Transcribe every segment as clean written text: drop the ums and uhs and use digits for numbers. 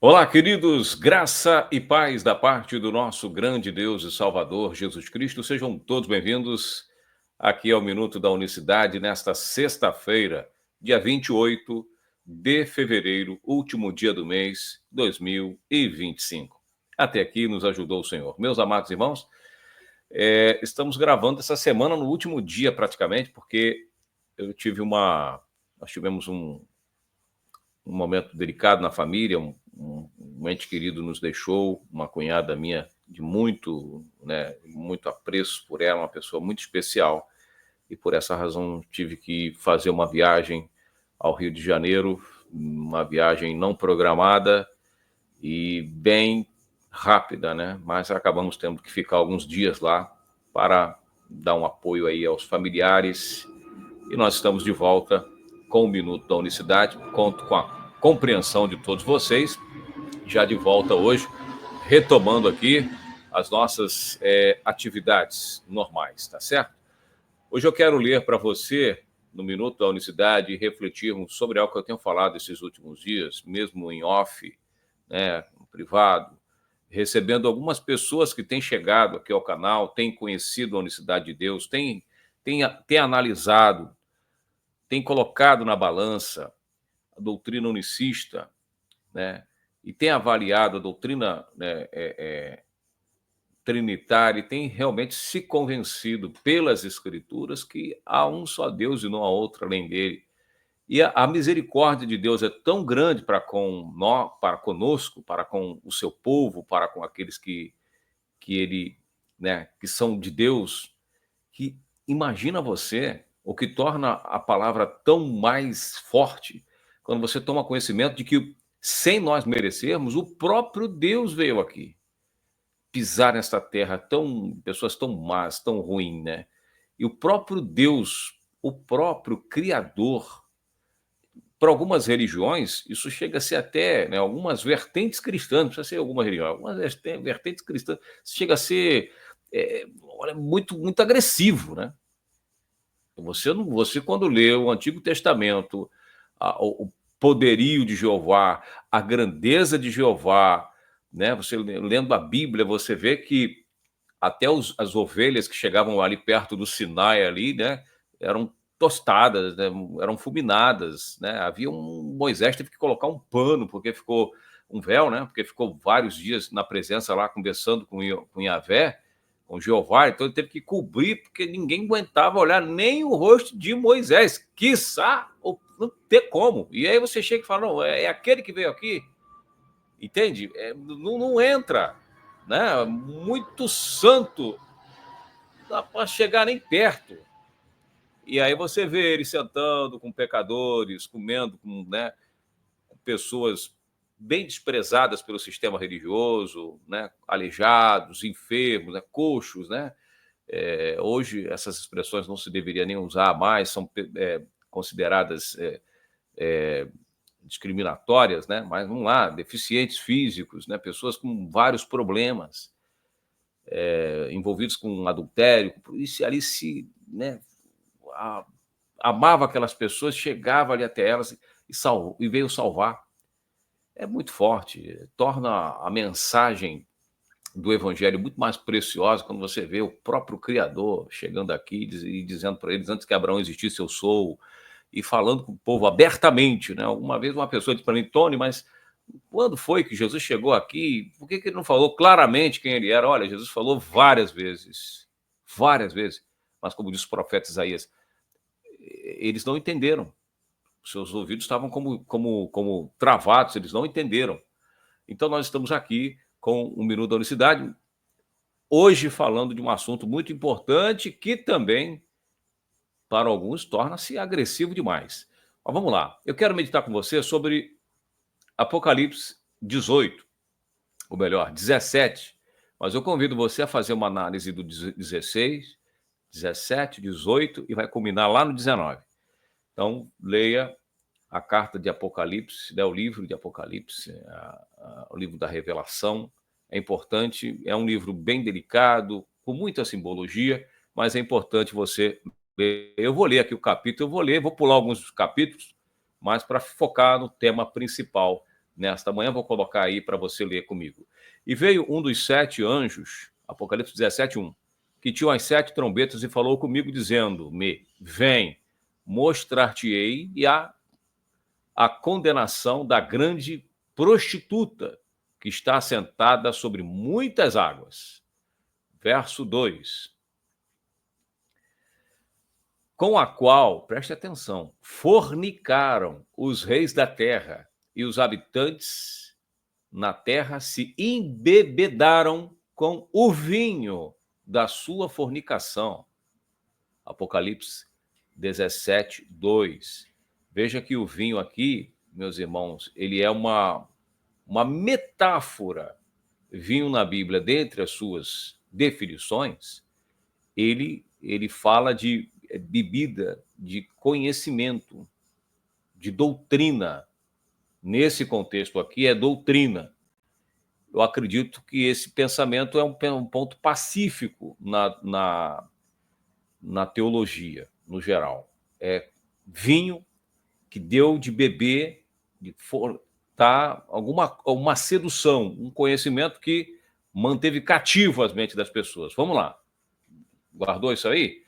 Olá, queridos, graça e paz da parte do nosso grande Deus e Salvador Jesus Cristo. Sejam todos bem-vindos aqui ao Minuto da Unicidade nesta sexta-feira, dia 28 de fevereiro, último dia do mês 2025. Até aqui nos ajudou o Senhor. Meus amados irmãos, estamos gravando essa semana no último dia praticamente, porque nós tivemos um momento delicado na família, um ente querido nos deixou, uma cunhada minha de muito apreço por ela, uma pessoa muito especial, e por essa razão tive que fazer uma viagem ao Rio de Janeiro, uma viagem não programada e bem rápida, né? Mas acabamos tendo que ficar alguns dias lá para dar um apoio aí aos familiares, e nós estamos de volta com o Minuto da Unicidade. Conto com a compreensão de todos vocês, já de volta hoje, retomando aqui as nossas atividades normais, tá certo? Hoje eu quero ler para você, no Minuto da Unicidade, refletirmos sobre algo que eu tenho falado esses últimos dias, mesmo em off, né, no privado, recebendo algumas pessoas que têm chegado aqui ao canal, têm conhecido a unicidade de Deus, têm analisado, têm colocado na balança a doutrina unicista, né, e tem avaliado a doutrina, né, trinitária, e tem realmente se convencido pelas Escrituras que há um só Deus e não há outro além dele. E a misericórdia de Deus é tão grande para conosco, para com o seu povo, para com aqueles que ele, né, que são de Deus, que imagina você o que torna a palavra tão mais forte quando você toma conhecimento de que, sem nós merecermos, o próprio Deus veio aqui pisar nesta terra, pessoas tão más, tão ruins, né? E o próprio Deus, o próprio Criador, para algumas religiões, isso chega a ser até, né, algumas vertentes cristãs, não precisa ser alguma religião, algumas vertentes cristãs, chega a ser olha, muito agressivo, né? Você, quando lê o Antigo Testamento, o poderio de Jeová, a grandeza de Jeová, né? Você lendo a Bíblia, você vê que até as ovelhas que chegavam ali perto do Sinai ali, né, eram tostadas, né, eram fulminadas, né? Moisés teve que colocar um pano porque ficou um véu, né? Porque ficou vários dias na presença lá conversando com Yahvé, com Jeová, então ele teve que cobrir porque ninguém aguentava olhar nem o rosto de Moisés, quiçá não ter como. E aí você chega e fala, não, é aquele que veio aqui, entende? Não entra, né? Muito santo, não dá para chegar nem perto. E aí você vê ele sentando com pecadores, comendo com pessoas bem desprezadas pelo sistema religioso, né? Aleijados, enfermos, né? Coxos, né? Hoje essas expressões não se deveria nem usar mais, são consideradas discriminatórias, né? Mas vamos lá, deficientes físicos, né? Pessoas com vários problemas, envolvidos com adultério, isso ali né, amava aquelas pessoas, chegava ali até elas e veio salvar. É muito forte, torna a mensagem do evangelho muito mais preciosa quando você vê o próprio Criador chegando aqui e dizendo para eles, antes que Abraão existisse, eu sou, e falando com o povo abertamente, né? Alguma vez uma pessoa disse para mim, Tony, mas quando foi que Jesus chegou aqui? Por que ele não falou claramente quem ele era? Olha, Jesus falou várias vezes, mas como diz o profeta Isaías, eles não entenderam. Seus ouvidos estavam como travados, eles não entenderam. Então nós estamos aqui com o Minuto da Unicidade, hoje falando de um assunto muito importante que também, para alguns, torna-se agressivo demais. Mas vamos lá, eu quero meditar com você sobre Apocalipse 18, ou melhor, 17, mas eu convido você a fazer uma análise do 16, 17, 18 e vai culminar lá no 19. Então, leia a carta de Apocalipse, né, o livro de Apocalipse, o livro da revelação. É importante, é um livro bem delicado, com muita simbologia, mas é importante você ler. Eu vou ler aqui o capítulo, vou pular alguns capítulos, mas para focar no tema principal nesta manhã, vou colocar aí para você ler comigo. E veio um dos 7 anjos, Apocalipse 17:1, que tinha as 7 trombetas e falou comigo, dizendo-me: vem, mostrar-te-ei a condenação da grande prostituta, que está sentada sobre muitas águas. Verso 2. Com a qual, preste atenção, fornicaram os reis da terra, e os habitantes na terra se embebedaram com o vinho da sua fornicação. Apocalipse 17:2. Veja que o vinho aqui, meus irmãos, ele é uma metáfora. Vinho na Bíblia, dentre as suas definições, ele fala de bebida, de conhecimento, de doutrina. Nesse contexto aqui, é doutrina. Eu acredito que esse pensamento é um ponto pacífico na teologia, no geral. É vinho que deu de beber, uma sedução, um conhecimento que manteve cativo as mentes das pessoas. Vamos lá. Guardou isso aí?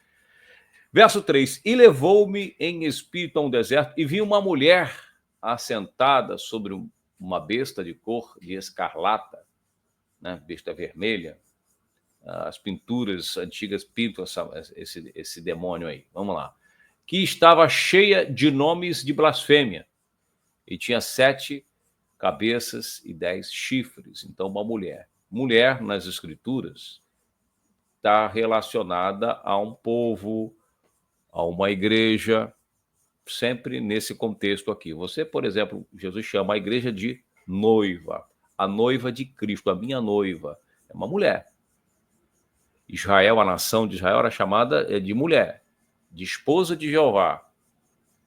Verso 3. E levou-me em espírito a um deserto, e vi uma mulher assentada sobre uma besta de cor de escarlata, né? Besta vermelha. As pinturas antigas pintam esse demônio aí. Vamos lá. Que estava cheia de nomes de blasfêmia, e tinha 7 cabeças e 10 chifres. Então, uma mulher. Mulher, nas escrituras, está relacionada a um povo, a uma igreja, sempre nesse contexto aqui. Você, por exemplo, Jesus chama a igreja de noiva, a noiva de Cristo, a minha noiva, é uma mulher. Israel, a nação de Israel, era chamada de mulher, de esposa de Jeová.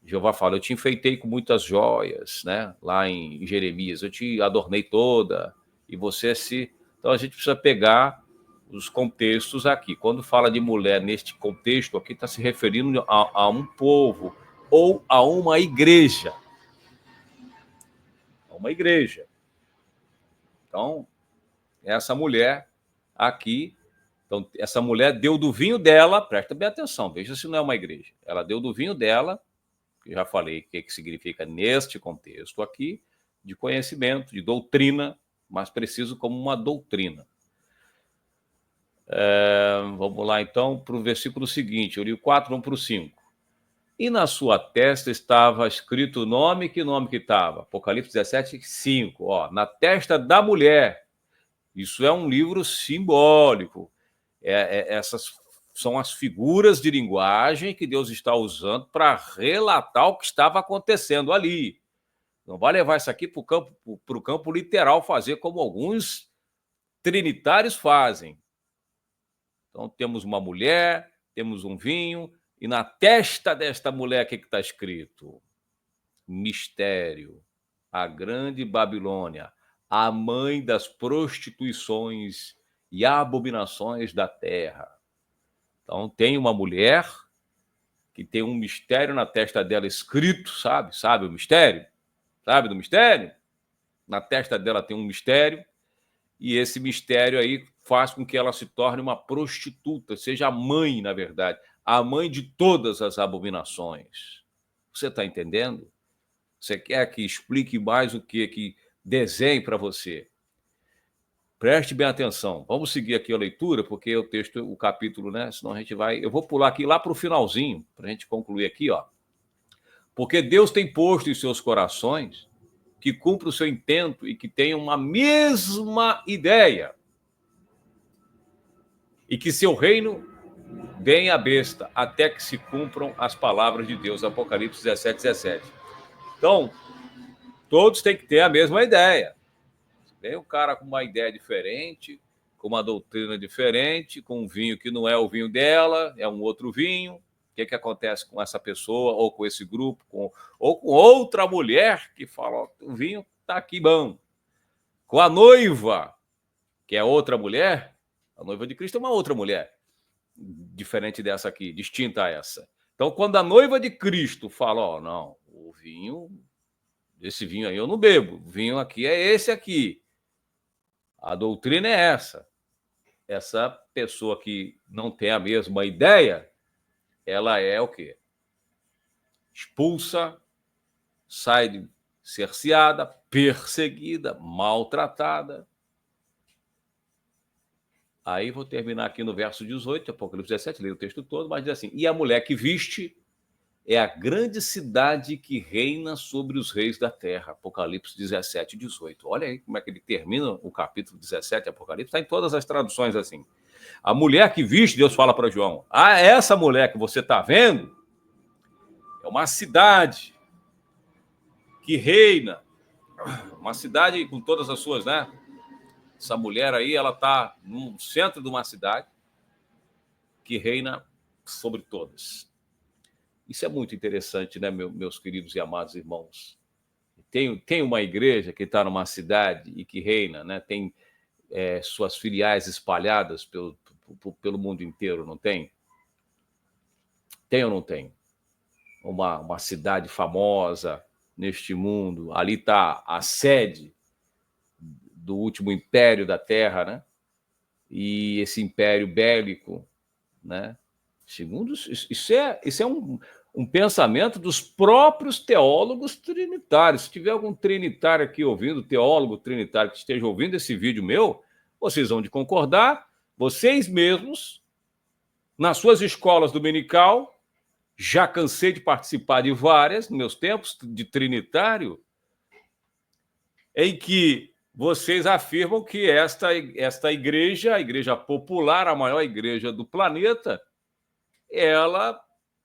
Jeová fala: eu te enfeitei com muitas joias, né? Lá em Jeremias, eu te adornei toda, e você se... Então a gente precisa pegar os contextos aqui. Quando fala de mulher neste contexto aqui, está se referindo a um povo ou a uma igreja. Uma igreja. Então, essa mulher aqui, então, essa mulher deu do vinho dela, presta bem atenção, veja se não é uma igreja. Ela deu do vinho dela, que já falei o que significa neste contexto aqui, de conhecimento, de doutrina, mais preciso como uma doutrina. Vamos lá, então, para o versículo seguinte. Eu li o 4, vamos para o 5. E na sua testa estava escrito o nome, que nome que estava? Apocalipse 17:5. Ó, na testa da mulher. Isso é um livro simbólico. Essas são as figuras de linguagem que Deus está usando para relatar o que estava acontecendo ali. Não vai levar isso aqui para o campo literal, fazer como alguns trinitários fazem. Então, temos uma mulher, temos um vinho, e na testa desta mulher, o que está escrito? Mistério. A grande Babilônia, a mãe das prostituições e abominações da terra. Então, tem uma mulher que tem um mistério na testa dela escrito, sabe? Sabe o mistério? Sabe do mistério? Na testa dela tem um mistério, e esse mistério aí faz com que ela se torne uma prostituta, seja a mãe, na verdade, a mãe de todas as abominações. Você está entendendo? Você quer que explique mais o que desenhe para você? Preste bem atenção. Vamos seguir aqui a leitura, porque o texto, o capítulo, né? Senão a gente vai... Eu vou pular aqui lá para o finalzinho, para a gente concluir aqui, ó. Porque Deus tem posto em seus corações que cumpra o seu intento e que tenham uma mesma ideia. E que seu reino deem a besta, até que se cumpram as palavras de Deus. Apocalipse 17:17. Então, todos têm que ter a mesma ideia. Vem um cara com uma ideia diferente, com uma doutrina diferente, com um vinho que não é o vinho dela, é um outro vinho. O que acontece com essa pessoa, ou com esse grupo, ou com outra mulher que fala: ó, o vinho está aqui bom. Com a noiva, que é outra mulher, a noiva de Cristo é uma outra mulher, diferente dessa aqui, distinta a essa. Então, quando a noiva de Cristo fala: ó, não, o vinho Esse vinho aí eu não bebo. O vinho aqui é esse aqui. A doutrina é essa. Essa pessoa que não tem a mesma ideia, ela é o quê? Expulsa, sai cerceada, perseguida, maltratada. Aí vou terminar aqui no verso 18, Apocalipse 17, leio o texto todo, mas diz assim: e a mulher que viste é a grande cidade que reina sobre os reis da terra. Apocalipse 17, 18. Olha aí como é que ele termina o capítulo 17 Apocalipse. Está em todas as traduções assim. A mulher que viste, Deus fala para João, essa mulher que você está vendo é uma cidade que reina, uma cidade com todas as suas, né? Essa mulher aí, ela está no centro de uma cidade que reina sobre todas. Isso é muito interessante, né, meus queridos e amados irmãos? Tem uma igreja que está numa cidade e que reina, né? Tem suas filiais espalhadas pelo mundo inteiro, não tem? Tem ou não tem? Uma cidade famosa neste mundo, ali está a sede do último império da Terra, né? E esse império bélico, né? Segundo isso é um pensamento dos próprios teólogos trinitários. Se tiver algum trinitário aqui ouvindo, teólogo trinitário que esteja ouvindo esse vídeo meu, vocês vão de concordar, vocês mesmos, nas suas escolas dominical, já cansei de participar de várias, nos meus tempos de trinitário, em que vocês afirmam que esta igreja, a igreja popular, a maior igreja do planeta, ela,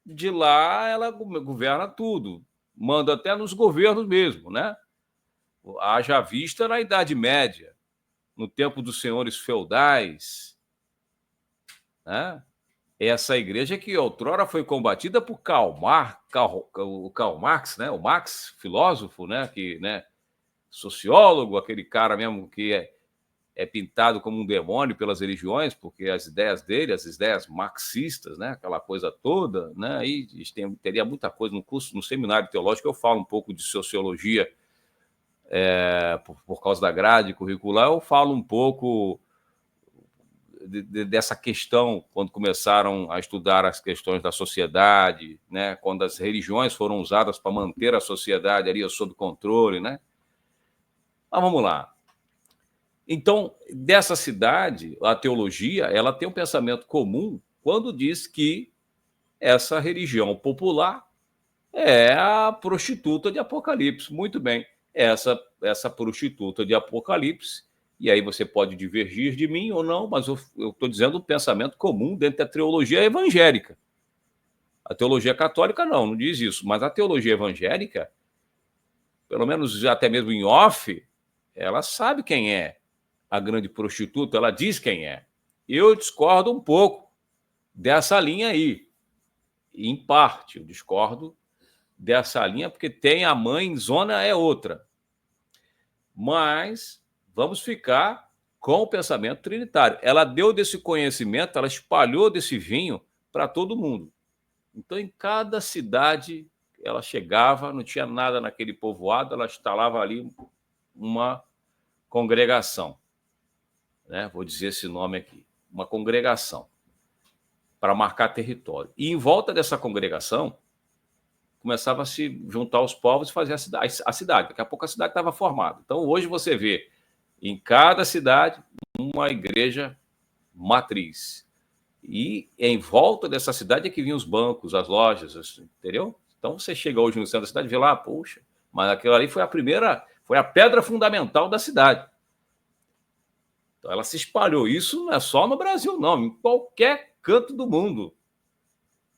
de lá, ela governa tudo, manda até nos governos mesmo, né? Haja vista na Idade Média, no tempo dos senhores feudais, né? Essa igreja que outrora foi combatida por Karl Marx, né? O Marx, filósofo, né? Que, né? Sociólogo, aquele cara mesmo que é pintado como um demônio pelas religiões, porque as ideias dele, as ideias marxistas, né? Aquela coisa toda, né? E teria muita coisa no curso, no seminário teológico, eu falo um pouco de sociologia por causa da grade curricular, eu falo um pouco dessa questão, quando começaram a estudar as questões da sociedade, né? Quando as religiões foram usadas para manter a sociedade ali sob controle, né? Mas vamos lá. Então, dessa cidade, a teologia, ela tem um pensamento comum quando diz que essa religião popular é a prostituta de Apocalipse. Muito bem, essa prostituta de Apocalipse, e aí você pode divergir de mim ou não, mas eu estou dizendo o pensamento comum dentro da teologia evangélica. A teologia católica não diz isso, mas a teologia evangélica, pelo menos até mesmo em off, ela sabe quem é a grande prostituta, ela diz quem é. Eu discordo um pouco dessa linha aí. Em parte, eu discordo dessa linha, porque tem a mãe, zona é outra. Mas vamos ficar com o pensamento trinitário. Ela deu desse conhecimento, ela espalhou desse vinho para todo mundo. Então, em cada cidade, ela chegava, não tinha nada naquele povoado, ela instalava ali uma congregação. Né? Vou dizer esse nome aqui, uma congregação, para marcar território. E em volta dessa congregação, começava a se juntar os povos e fazer a cidade. Daqui a pouco a cidade estava formada. Então, hoje você vê em cada cidade uma igreja matriz. E em volta dessa cidade é que vinham os bancos, as lojas, entendeu? Então, você chega hoje no centro da cidade e vê lá, poxa, mas aquilo ali foi a pedra fundamental da cidade. Então, ela se espalhou. Isso não é só no Brasil, não. Em qualquer canto do mundo,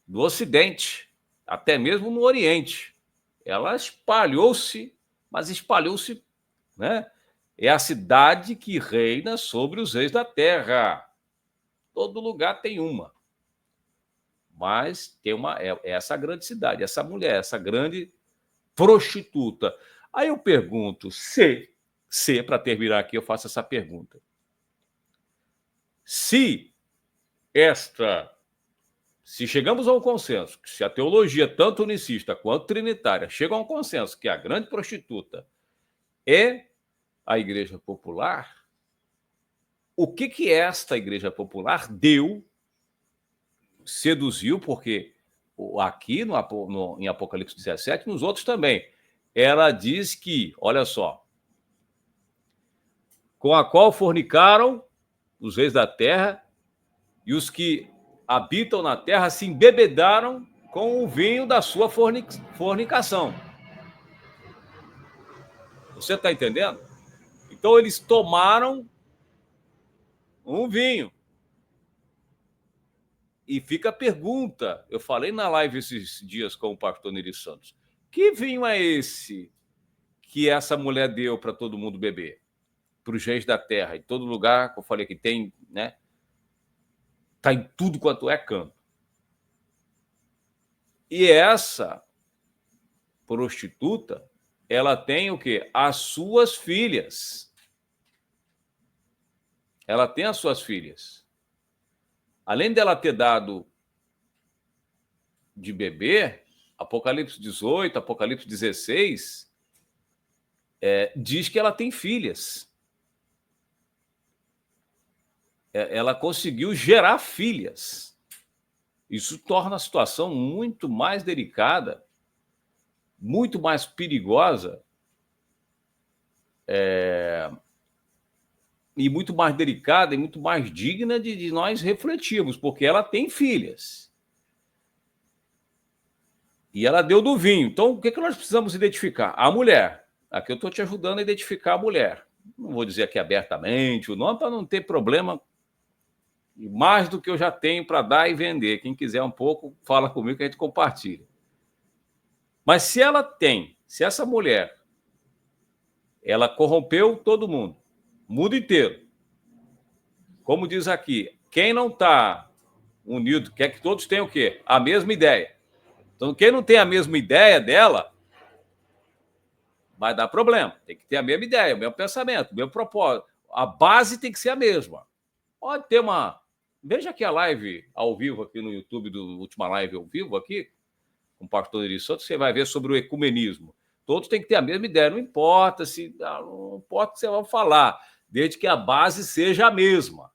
do Ocidente, até mesmo no Oriente. Ela espalhou-se, mas espalhou-se, né? É a cidade que reina sobre os reis da terra. Todo lugar tem uma. Mas tem essa grande cidade, essa mulher, essa grande prostituta. Aí eu pergunto, para terminar aqui, eu faço essa pergunta. Se Se chegamos a um consenso, que se a teologia, tanto unicista quanto trinitária, chega a um consenso que a grande prostituta é a igreja popular, o que esta igreja popular deu, seduziu, porque aqui em Apocalipse 17, nos outros também, ela diz que, olha só, com a qual fornicaram os reis da terra e os que habitam na terra se embebedaram com o vinho da sua fornicação. Você está entendendo? Então eles tomaram um vinho. E fica a pergunta, eu falei na live esses dias com o pastor Neri Santos, que vinho é esse que essa mulher deu para todo mundo beber? Para os reis da terra, em todo lugar, que eu falei que tem, né? Está em tudo quanto é canto. E essa prostituta, ela tem o quê? As suas filhas. Ela tem as suas filhas. Além dela ter dado de beber, Apocalipse 18, Apocalipse 16, diz que ela tem filhas. Ela conseguiu gerar filhas. Isso torna a situação muito mais delicada, muito mais perigosa, e muito mais delicada e muito mais digna de nós refletirmos, porque ela tem filhas. E ela deu do vinho. Então, o que nós precisamos identificar? A mulher. Aqui eu estou te ajudando a identificar a mulher. Não vou dizer aqui abertamente o nome para não ter problema, mais do que eu já tenho para dar e vender. Quem quiser um pouco, fala comigo que a gente compartilha. Mas se essa mulher, ela corrompeu todo mundo, o mundo inteiro. Como diz aqui, quem não está unido, quer que todos tenham o quê? A mesma ideia. Então, quem não tem a mesma ideia dela, vai dar problema. Tem que ter a mesma ideia, o mesmo pensamento, o mesmo propósito. A base tem que ser a mesma. Pode ter uma... Veja aqui a live ao vivo aqui no YouTube, do última live ao vivo aqui, com o pastor Eri Santos, você vai ver sobre o ecumenismo. Todos têm que ter a mesma ideia, não importa não importa o que você vai falar, desde que a base seja a mesma.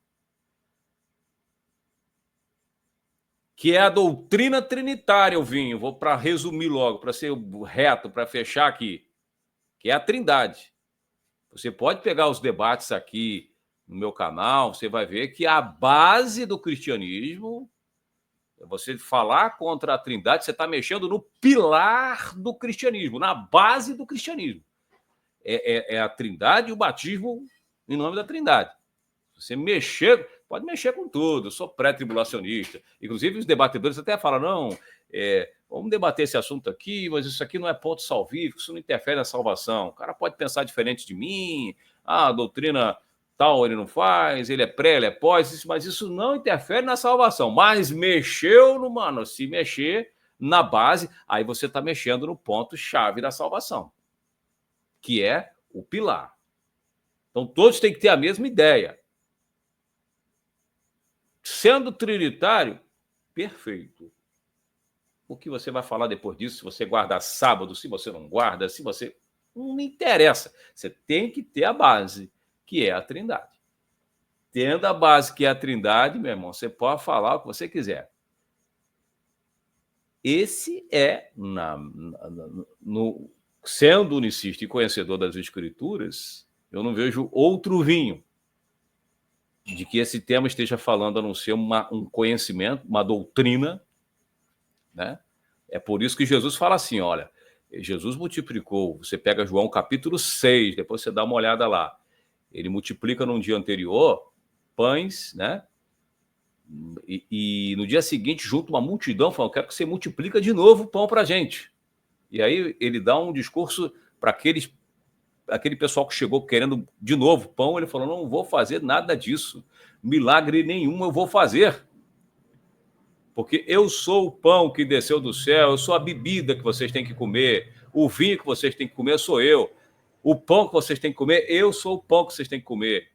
Que é a doutrina trinitária, vou para resumir logo, para ser reto, para fechar aqui, que é a Trindade. Você pode pegar os debates aqui no meu canal, você vai ver que a base do cristianismo, você falar contra a Trindade, você está mexendo no pilar do cristianismo, na base do cristianismo. É a Trindade e o batismo em nome da Trindade. Você mexer, pode mexer com tudo. Eu sou pré-tribulacionista. Inclusive, os debatedores até falam, não, vamos debater esse assunto aqui, mas isso aqui não é ponto salvífico, isso não interfere na salvação. O cara pode pensar diferente de mim, a doutrina tal ele não faz, ele é pré, ele é pós, mas isso não interfere na salvação. Mas mexeu se mexer na base, aí você está mexendo no ponto-chave da salvação, que é o pilar. Então, todos têm que ter a mesma ideia. Sendo trinitário, perfeito. O que você vai falar depois disso, se você guarda sábado, se você não guarda, se você... Não me interessa. Você tem que ter a base, que é a Trindade. Tendo a base, que é a Trindade, meu irmão, você pode falar o que você quiser. Esse é, sendo unicista e conhecedor das Escrituras, eu não vejo outro vinho de que esse tema esteja falando, a não ser um conhecimento, uma doutrina, né? É por isso que Jesus fala assim, olha, Jesus multiplicou, você pega João capítulo 6, depois você dá uma olhada lá, ele multiplica num dia anterior pães, né? E no dia seguinte, junto uma multidão, falando, quero que você multiplica de novo o pão para a gente. E aí ele dá um discurso para aquele pessoal que chegou querendo de novo pão, ele falou, não vou fazer nada disso, milagre nenhum eu vou fazer, porque eu sou o pão que desceu do céu, eu sou a bebida que vocês têm que comer, o vinho que vocês têm que comer sou eu, o pão que vocês têm que comer, eu sou o pão que vocês têm que comer.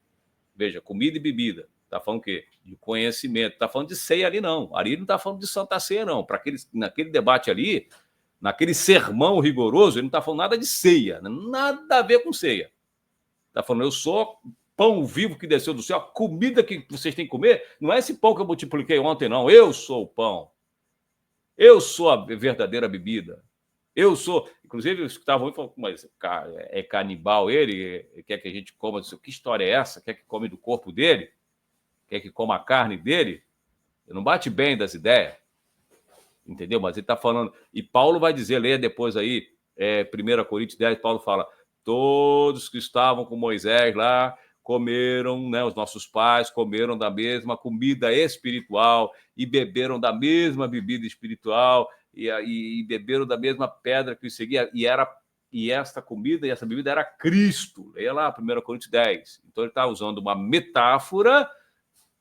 Veja, comida e bebida. Está falando o quê? De conhecimento. Está falando de ceia ali, não. Ali não está falando de Santa Ceia, não. Naquele debate ali, naquele sermão rigoroso, ele não está falando nada de ceia. Nada a ver com ceia. Está falando, eu sou pão vivo que desceu do céu. A comida que vocês têm que comer não é esse pão que eu multipliquei ontem, não. Eu sou o pão. Eu sou a verdadeira bebida. Eu sou... Inclusive, eu escutava muito falando, mas é canibal ele? Quer que a gente coma? Que história é essa? Quer que come do corpo dele? Quer que coma a carne dele? Não bate bem das ideias. Entendeu? Mas ele está falando... E Paulo vai dizer, leia depois aí, 1 Coríntios 10, Paulo fala, todos que estavam com Moisés lá comeram, né, os nossos pais comeram da mesma comida espiritual e beberam da mesma bebida espiritual e beberam da mesma pedra que os seguia, e esta comida e essa bebida era Cristo. Leia lá, 1 Coríntios 10. Então ele está usando uma metáfora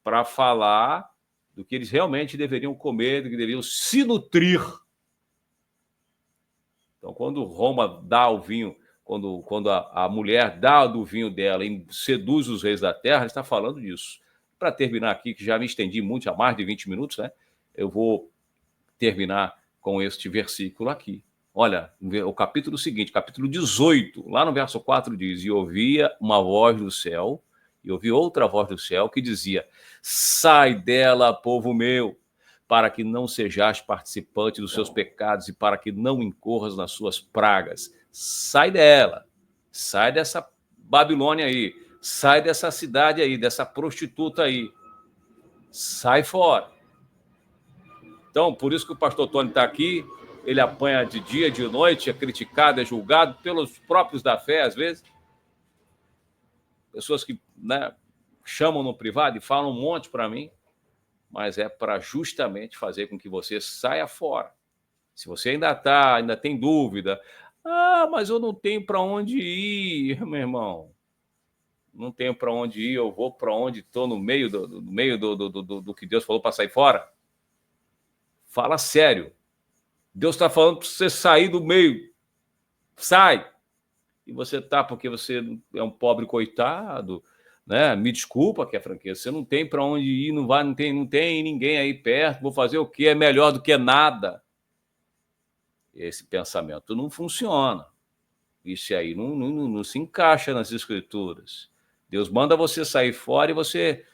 para falar do que eles realmente deveriam comer, do que deveriam se nutrir. Então, quando Roma dá o vinho, quando a mulher dá do vinho dela e seduz os reis da terra, ele está falando disso. Para terminar aqui, que já me estendi muito, há mais de 20 minutos, né? Eu vou terminar com este versículo aqui. Olha, o capítulo seguinte, capítulo 18, lá no verso 4 diz, e ouvia uma voz do céu, e ouvi outra voz do céu que dizia, sai dela, povo meu, para que não sejais participante dos seus pecados e para que não incorras nas suas pragas. Sai dela, sai dessa Babilônia aí, sai dessa cidade aí, dessa prostituta aí, sai fora. Então, por isso que o pastor Tony está aqui, ele apanha de dia, de noite, é criticado, é julgado pelos próprios da fé, às vezes. Pessoas que, né, chamam no privado e falam um monte para mim, mas é para justamente fazer com que você saia fora. Se você ainda tem dúvida, mas eu não tenho para onde ir, meu irmão. Não tenho para onde ir, eu vou para onde estou no meio do que Deus falou para sair fora. Fala sério. Deus está falando para você sair do meio. Sai. E você está porque você é um pobre coitado, né? Me desculpa que é franqueza, você não tem para onde ir, não tem ninguém aí perto, vou fazer o quê? É melhor do que nada. Esse pensamento não funciona. Isso aí não se encaixa nas escrituras. Deus manda você sair fora e você...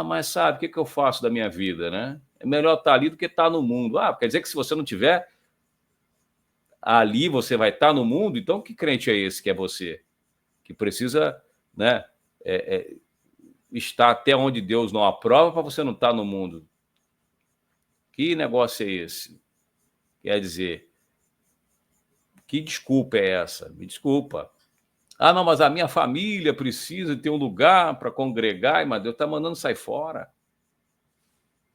mas sabe, o que eu faço da minha vida, né? É melhor estar ali do que estar no mundo. Quer dizer que se você não tiver ali, você vai estar no mundo? Então, que crente é esse que é você? Que precisa, né, estar até onde Deus não aprova para você não estar no mundo. Que negócio é esse? Quer dizer, que desculpa é essa? Me desculpa. Não, mas a minha família precisa ter um lugar para congregar, mas Deus está mandando sair fora.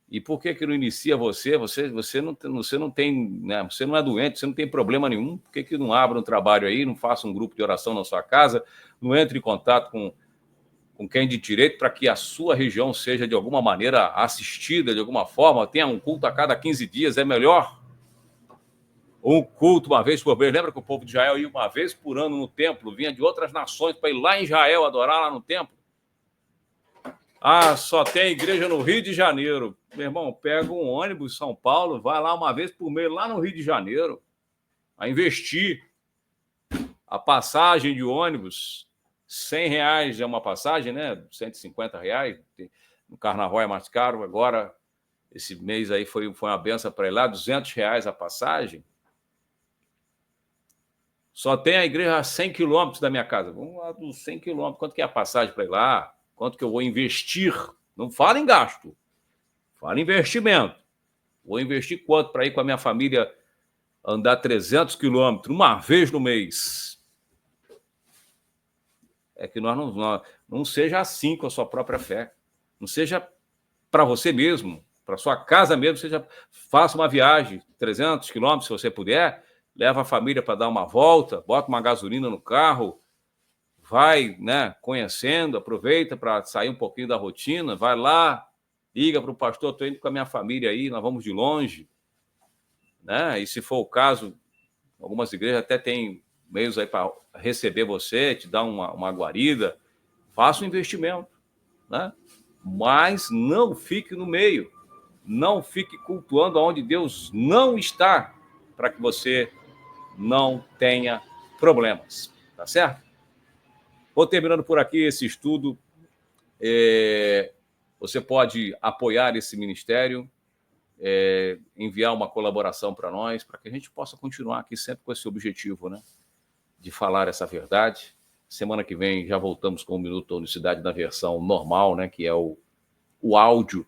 E por que não inicia você? Você não tem, né? Você não é doente, você não tem problema nenhum. Por que não abre um trabalho aí, não faça um grupo de oração na sua casa, não entre em contato com quem de direito para que a sua região seja de alguma maneira assistida, de alguma forma, tenha um culto a cada 15 dias, é melhor? Um culto uma vez por mês. Lembra que o povo de Israel ia uma vez por ano no templo, vinha de outras nações para ir lá em Israel adorar lá no templo? Só tem igreja no Rio de Janeiro. Meu irmão, pega um ônibus em São Paulo, vai lá uma vez por mês, lá no Rio de Janeiro, a investir. A passagem de ônibus, R$100 é uma passagem, né? R$150. No carnaval é mais caro. Agora, esse mês aí foi uma benção para ir lá, R$200 a passagem. Só tem a igreja a 100 quilômetros da minha casa. Vamos lá dos 100 quilômetros. Quanto que é a passagem para ir lá? Quanto que eu vou investir? Não fala em gasto, fala em investimento. Vou investir quanto para ir com a minha família andar 300 quilômetros uma vez no mês? É que não seja assim com a sua própria fé. Não seja para você mesmo, para sua casa mesmo, faça uma viagem, 300 quilômetros, se você puder, leva a família para dar uma volta, bota uma gasolina no carro, vai, né, conhecendo, aproveita para sair um pouquinho da rotina, vai lá, liga para o pastor, estou indo com a minha família aí, nós vamos de longe, né? E se for o caso, algumas igrejas até têm meios aí para receber você, te dar uma guarida, faça um investimento, né? mas não fique no meio. Não fique cultuando onde Deus não está, para que você não tenha problemas, tá certo? Vou terminando por aqui esse estudo. Você pode apoiar esse ministério, enviar uma colaboração para nós, para que a gente possa continuar aqui sempre com esse objetivo, né? De falar essa verdade. Semana que vem já voltamos com o Minuto da Unicidade na versão normal, né? Que é o áudio.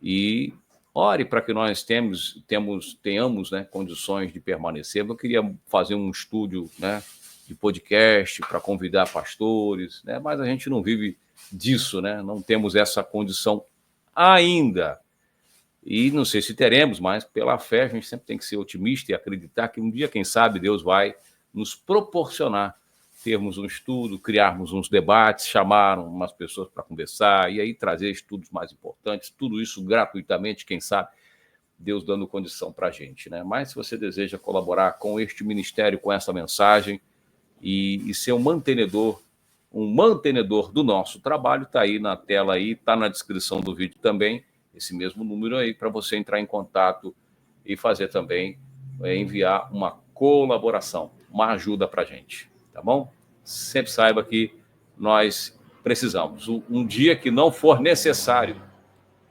E ore para que nós tenhamos, né, condições de permanecer. Eu queria fazer um estúdio, né, de podcast para convidar pastores, né, mas a gente não vive disso, né? Não temos essa condição ainda. E não sei se teremos, mas pela fé a gente sempre tem que ser otimista e acreditar que um dia, quem sabe, Deus vai nos proporcionar termos um estudo, criarmos uns debates, chamar umas pessoas para conversar e aí trazer estudos mais importantes, tudo isso gratuitamente, quem sabe, Deus dando condição para a gente, né? Mas se você deseja colaborar com este ministério, com essa mensagem e ser um mantenedor do nosso trabalho, está aí na tela, está na descrição do vídeo também, esse mesmo número aí, para você entrar em contato e fazer também, enviar uma colaboração, uma ajuda para a gente, tá bom? Sempre saiba que nós precisamos. Um dia que não for necessário,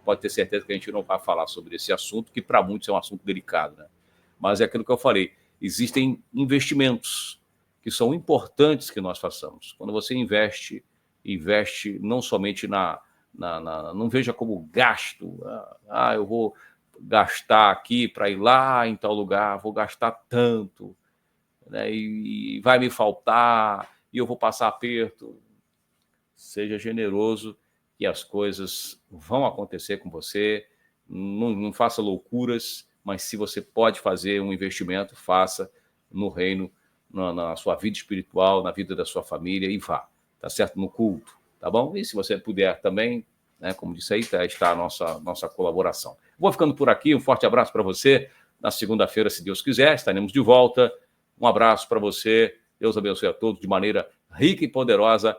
pode ter certeza que a gente não vai falar sobre esse assunto, que para muitos é um assunto delicado, né? Mas é aquilo que eu falei, existem investimentos que são importantes que nós façamos. Quando você investe não somente não veja como gasto. Eu vou gastar aqui para ir lá em tal lugar, vou gastar tanto, né, e vai me faltar, e eu vou passar aperto. Seja generoso, que as coisas vão acontecer com você. Não faça loucuras, mas se você pode fazer um investimento, faça no reino, na sua vida espiritual, na vida da sua família, e vá, tá certo? No culto, tá bom? E se você puder também, né, como disse aí, está a nossa colaboração. Vou ficando por aqui, um forte abraço para você. Na segunda-feira, se Deus quiser, estaremos de volta. Um abraço para você, Deus abençoe a todos de maneira rica e poderosa.